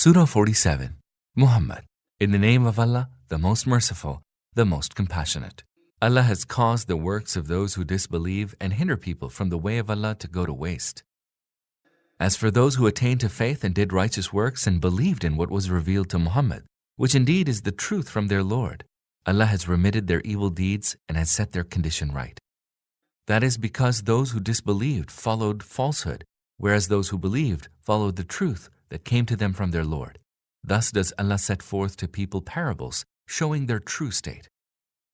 Surah 47. Muhammad, in the name of Allah, the most merciful, the most compassionate. Allah has caused the works of those who disbelieve and hinder people from the way of Allah to go to waste. As for those who attained to faith and did righteous works and believed in what was revealed to Muhammad, which indeed is the truth from their Lord, Allah has remitted their evil deeds and has set their condition right. That is because those who disbelieved followed falsehood, whereas those who believed followed the truth that came to them from their Lord. Thus does Allah set forth to people parables, showing their true state.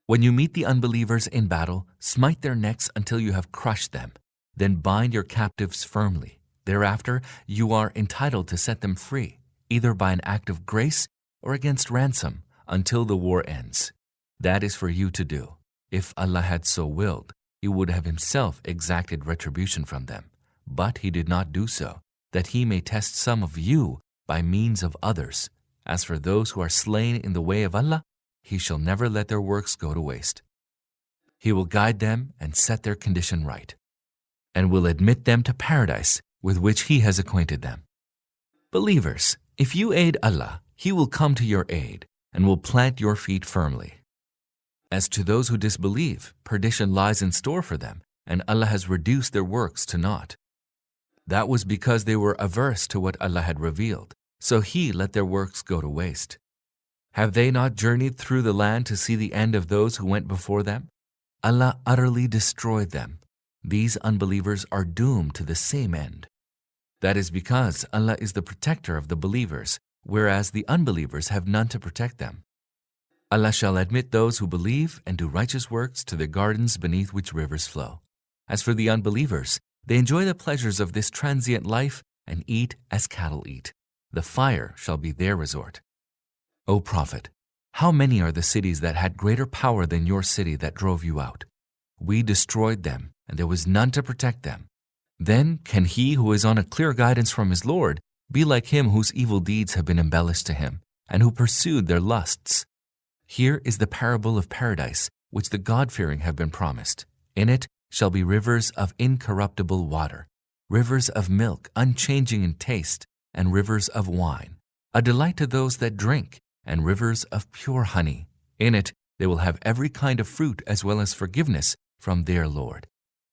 When you meet the unbelievers in battle, smite their necks until you have crushed them. Then bind your captives firmly. Thereafter, you are entitled to set them free, either by an act of grace or against ransom, until the war ends. That is for you to do. If Allah had so willed, He would have Himself exacted retribution from them. But He did not do so, that He may test some of you by means of others. As for those who are slain in the way of Allah, He shall never let their works go to waste. He will guide them and set their condition right, and will admit them to paradise with which He has acquainted them. Believers, if you aid Allah, He will come to your aid and will plant your feet firmly. As to those who disbelieve, perdition lies in store for them, and Allah has reduced their works to naught. That was because they were averse to what Allah had revealed, so He let their works go to waste. Have they not journeyed through the land to see the end of those who went before them? Allah utterly destroyed them. These unbelievers are doomed to the same end. That is because Allah is the protector of the believers, whereas the unbelievers have none to protect them. Allah shall admit those who believe and do righteous works to the gardens beneath which rivers flow. As for the unbelievers, they enjoy the pleasures of this transient life and eat as cattle eat. The fire shall be their resort. O Prophet, how many are the cities that had greater power than your city that drove you out? We destroyed them, and there was none to protect them. Then can he who is on a clear guidance from his Lord be like him whose evil deeds have been embellished to him, and who pursued their lusts? Here is the parable of paradise, which the God-fearing have been promised. In it shall be rivers of incorruptible water, rivers of milk unchanging in taste, and rivers of wine, a delight to those that drink, and rivers of pure honey. In it they will have every kind of fruit as well as forgiveness from their Lord.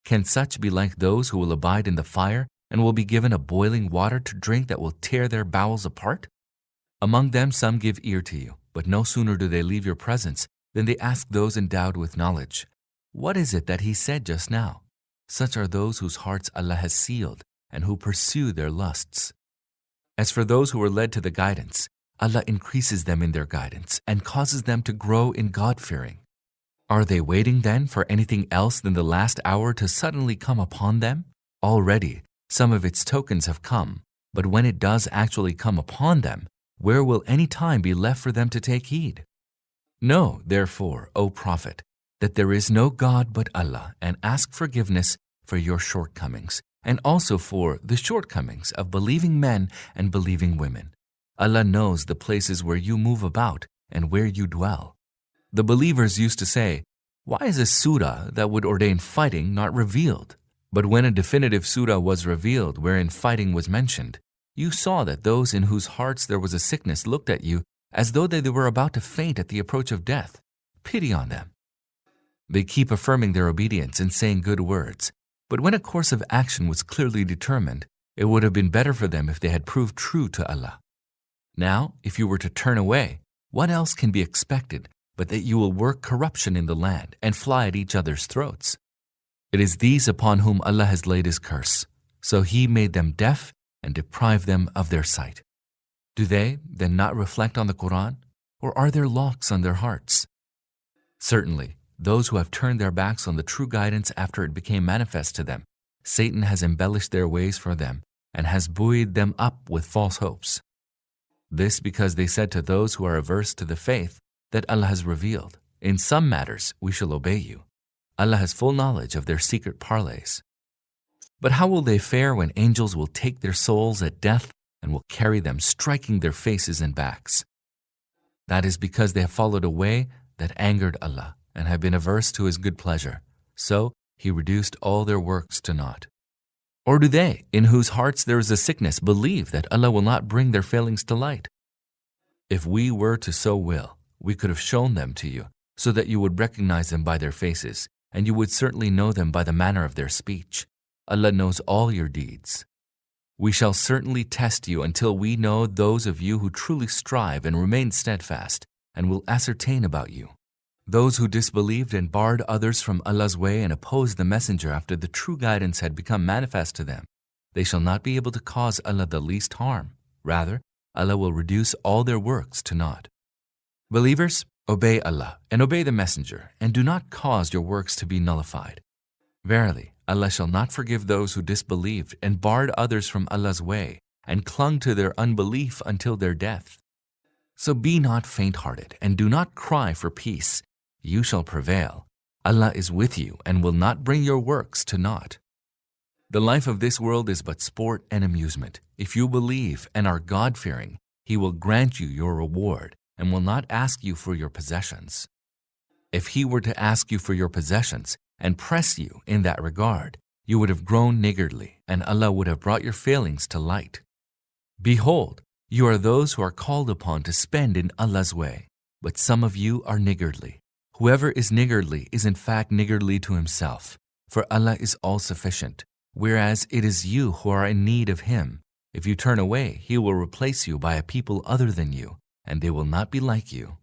Can such be like those who will abide in the fire and will be given a boiling water to drink that will tear their bowels apart? Among them some give ear to you, but no sooner do they leave your presence than they ask those endowed with knowledge, "What is it that he said just now?" Such are those whose hearts Allah has sealed and who pursue their lusts. As for those who are led to the guidance, Allah increases them in their guidance and causes them to grow in God-fearing. Are they waiting then for anything else than the last hour to suddenly come upon them? Already some of its tokens have come, but when it does actually come upon them, where will any time be left for them to take heed? Know, therefore, O Prophet, that there is no God but Allah, and ask forgiveness for your shortcomings, and also for the shortcomings of believing men and believing women. Allah knows the places where you move about and where you dwell. The believers used to say, "Why is a surah that would ordain fighting not revealed?" But when a definitive surah was revealed wherein fighting was mentioned, you saw that those in whose hearts there was a sickness looked at you as though they were about to faint at the approach of death. Pity on them. They keep affirming their obedience and saying good words, but when a course of action was clearly determined, it would have been better for them if they had proved true to Allah. Now, if you were to turn away, what else can be expected but that you will work corruption in the land and fly at each other's throats? It is these upon whom Allah has laid His curse, so He made them deaf and deprived them of their sight. Do they then not reflect on the Quran, or are there locks on their hearts? Certainly, those who have turned their backs on the true guidance after it became manifest to them, Satan has embellished their ways for them and has buoyed them up with false hopes. This because they said to those who are averse to the faith that Allah has revealed, "In some matters we shall obey you." Allah has full knowledge of their secret parleys. But how will they fare when angels will take their souls at death and will carry them, striking their faces and backs? That is because they have followed a way that angered Allah and have been averse to His good pleasure. So He reduced all their works to naught. Or do they, in whose hearts there is a sickness, believe that Allah will not bring their failings to light? If we were to so will, we could have shown them to you, so that you would recognize them by their faces, and you would certainly know them by the manner of their speech. Allah knows all your deeds. We shall certainly test you until we know those of you who truly strive and remain steadfast, and will ascertain about you. Those who disbelieved and barred others from Allah's way and opposed the Messenger after the true guidance had become manifest to them, they shall not be able to cause Allah the least harm. Rather, Allah will reduce all their works to naught. Believers, obey Allah and obey the Messenger, and do not cause your works to be nullified. Verily, Allah shall not forgive those who disbelieved and barred others from Allah's way and clung to their unbelief until their death. So be not faint-hearted and do not cry for peace. You shall prevail. Allah is with you and will not bring your works to naught. The life of this world is but sport and amusement. If you believe and are God-fearing, He will grant you your reward and will not ask you for your possessions. If He were to ask you for your possessions and press you in that regard, you would have grown niggardly, and Allah would have brought your failings to light. Behold, you are those who are called upon to spend in Allah's way, but some of you are niggardly. Whoever is niggardly is in fact niggardly to himself, for Allah is all-sufficient, whereas it is you who are in need of Him. If you turn away, He will replace you by a people other than you, and they will not be like you.